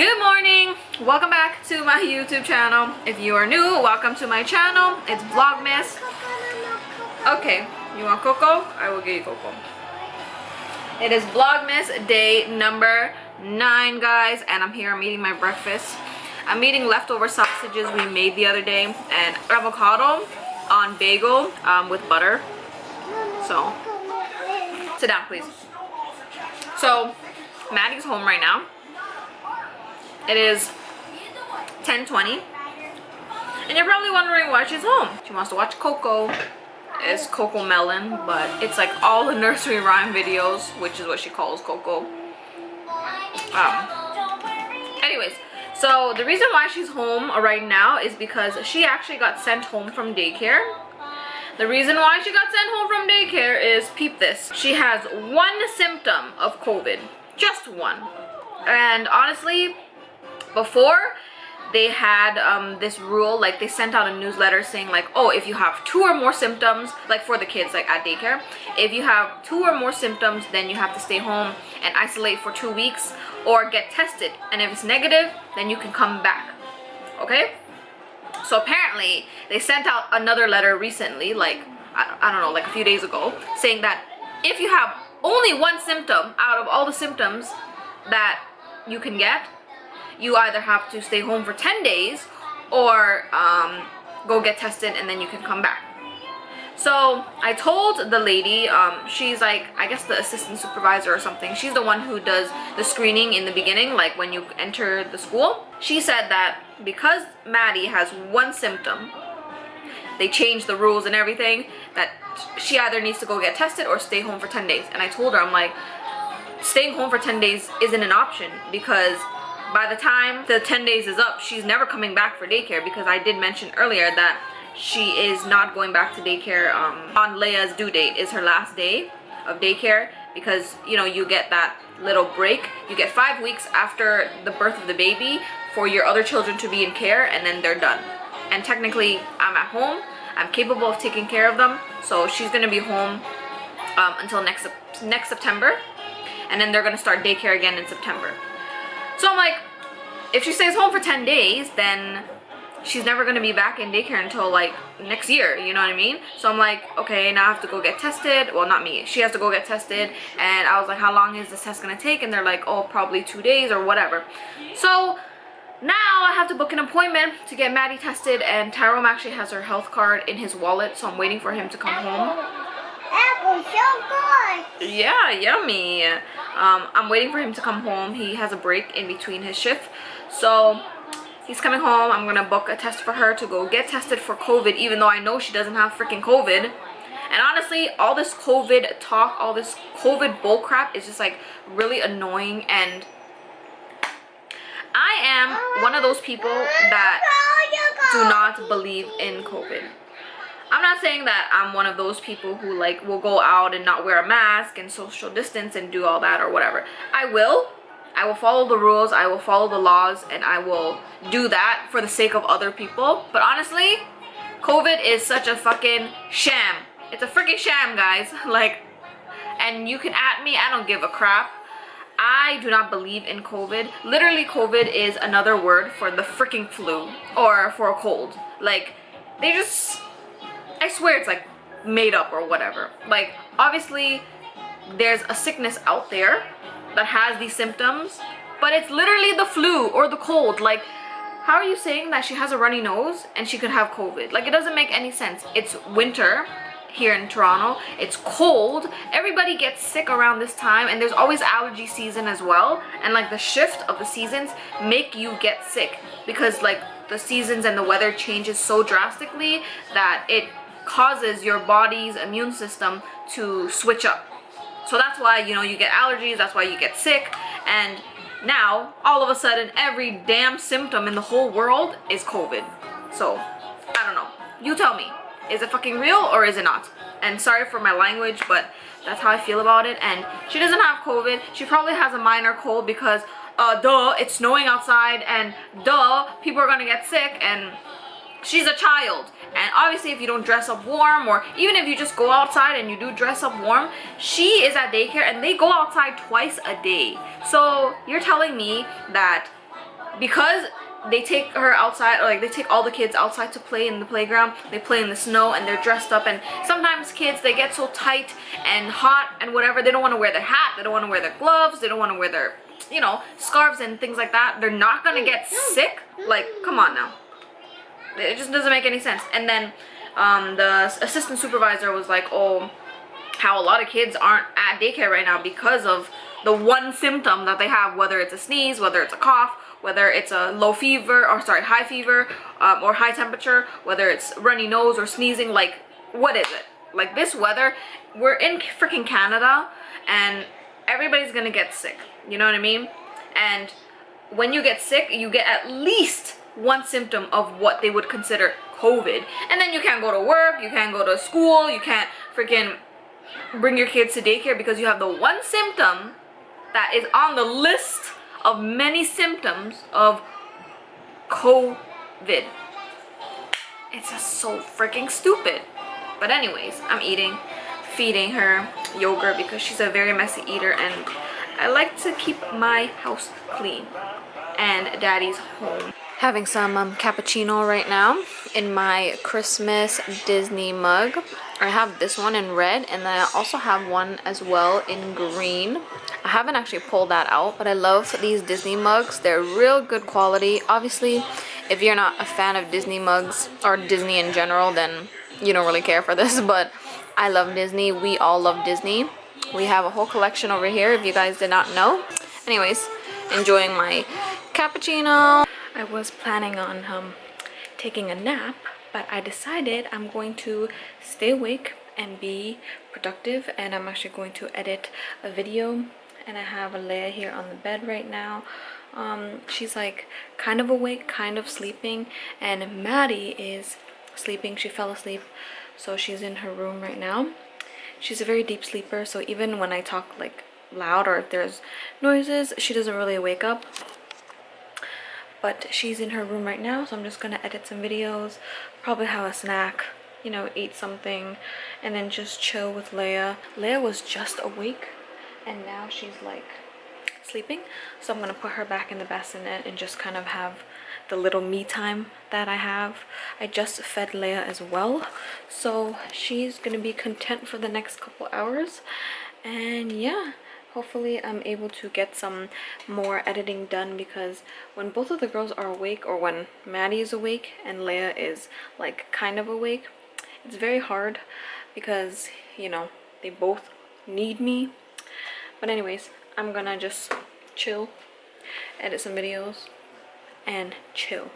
Good morning, welcome back to my YouTube channel. If you are new, welcome to my channel. It's Vlogmas. Okay, you want cocoa? I will give you cocoa. It is Vlogmas day number 9, guys, and I'm here. I'm eating my breakfast. I'm eating leftover sausages we made the other day and avocado on bagel with butter. So sit down, please. So Maddie's home right now. It is 10:20, and you're probably wondering why she's home. She wants to watch Coco. It's Coco Melon, but it's like all the nursery rhyme videos, which is what she calls Coco. Anyways, so the reason why she's home right now is because she actually got sent home from daycare. The reason why she got sent home from daycare is, peep this, she has one symptom of COVID, just one. And honestly, before they had this rule, like they sent out a newsletter saying like, oh, if you have 2 or more symptoms, like for the kids, like at daycare, if you have 2 or more symptoms, then you have to stay home and isolate for 2 weeks or get tested, and if it's negative, then you can come back. Okay, so apparently they sent out another letter recently, like I don't know, like a few days ago, saying that if you have only one symptom out of all the symptoms that you can get, you either have to stay home for 10 days or go get tested, and then you can come back. So I told the lady, she's like, I guess the assistant supervisor or something. She's the one who does the screening in the beginning, like when you enter the school. She said that because Maddie has one symptom, they changed the rules and everything, that she either needs to go get tested or stay home for 10 days. And I told her, I'm like, staying home for 10 days isn't an option, because by the time the 10 days is up, she's never coming back for daycare, because I did mention earlier that she is not going back to daycare on Leia's due date is her last day of daycare, because you know, you get that little break. You get 5 weeks after the birth of the baby for your other children to be in care, and then they're done. And technically I'm at home, I'm capable of taking care of them, so she's gonna be home until next September, and then they're gonna start daycare again in September. So I'm like, if she stays home for 10 days, then she's never going to be back in daycare until like next year, you know what I mean? So I'm like, okay, now I have to go get tested. Well, not me, she has to go get tested. And I was like, how long is this test going to take? And they're like, oh, probably 2 days or whatever. So now I have to book an appointment to get Maddie tested, and Tyrone actually has her health card in his wallet, so I'm waiting for him to come home. Apple's so good. Yeah, yummy. I'm waiting for him to come home. He has a break in between his shift, so he's coming home. I'm gonna book a test for her to go get tested for COVID, even though I know she doesn't have freaking COVID. And honestly, all this COVID talk, all this COVID bullcrap is just like really annoying. And I am one of those people that do not believe in COVID. I'm not saying that I'm one of those people who like will go out and not wear a mask and social distance and do all that or whatever. I will follow the rules, I will follow the laws, and I will do that for the sake of other people. But honestly, COVID is such a fucking sham. It's a freaking sham, guys. Like, and you can at me, I don't give a crap. I do not believe in COVID. Literally, COVID is another word for the freaking flu or for a cold. Like, they just, I swear it's like made up or whatever. Like, obviously there's a sickness out there that has these symptoms, but it's literally the flu or the cold. Like, how are you saying that she has a runny nose and she could have COVID? Like, it doesn't make any sense. It's winter here in Toronto, it's cold, everybody gets sick around this time, and there's always allergy season as well, and like the shift of the seasons make you get sick, because like the seasons and the weather changes so drastically that it causes your body's immune system to switch up. So that's why, you know, you get allergies, that's why you get sick. And now all of a sudden every damn symptom in the whole world is COVID. So I don't know, you tell me, is it fucking real or is it not? And sorry for my language, but that's how I feel about it. And she doesn't have COVID. She probably has a minor cold because duh, it's snowing outside, and duh, people are gonna get sick, and she's a child. And obviously if you don't dress up warm, or even if you just go outside and you do dress up warm, she is at daycare and they go outside twice a day. So you're telling me that because they take her outside, or like they take all the kids outside to play in the playground. They play in the snow and they're dressed up, and sometimes kids, they get so tight and hot and whatever, they don't want to wear their hat, they don't want to wear their gloves, they don't want to wear their, you know, scarves and things like that. They're not gonna get sick. Like, come on now, it just doesn't make any sense. And then the assistant supervisor was like, oh, how a lot of kids aren't at daycare right now because of the one symptom that they have, whether it's a sneeze, whether it's a cough, whether it's a low fever, or sorry, high fever, or high temperature, whether it's runny nose or sneezing. Like, what is it? Like, this weather, we're in freaking Canada and everybody's gonna get sick, you know what I mean? And when you get sick, you get at least one symptom of what they would consider COVID, and then you can't go to work, you can't go to school, you can't freaking bring your kids to daycare because you have the one symptom that is on the list of many symptoms of COVID. It's just so freaking stupid. But anyways, I'm feeding her yogurt because she's a very messy eater, and I like to keep my house clean. And daddy's home. Having some cappuccino right now in my Christmas Disney mug. I have this one in red, and then I also have one as well in green. I haven't actually pulled that out, but I love these Disney mugs. They're real good quality. Obviously, if you're not a fan of Disney mugs or Disney in general, then you don't really care for this, but I love Disney. We all love Disney. We have a whole collection over here if you guys did not know. Anyways, enjoying my cappuccino. I was planning on taking a nap, but I decided I'm going to stay awake and be productive, and I'm actually going to edit a video. And I have Leia here on the bed right now. She's like kind of awake, kind of sleeping, and Maddie is sleeping. She fell asleep, so she's in her room right now. She's a very deep sleeper, so even when I talk like loud or if there's noises, she doesn't really wake up. But she's in her room right now, so I'm just gonna edit some videos, probably have a snack, you know, eat something, and then just chill with Leia. Leia was just awake, and now she's like sleeping, so I'm gonna put her back in the bassinet and just kind of have the little me time that I have. I just fed Leia as well, so she's gonna be content for the next couple hours. And yeah, hopefully I'm able to get some more editing done, because when both of the girls are awake, or when Maddie is awake and Leia is like kind of awake, it's very hard because, you know, they both need me. But anyways, I'm gonna just chill, edit some videos, and chill.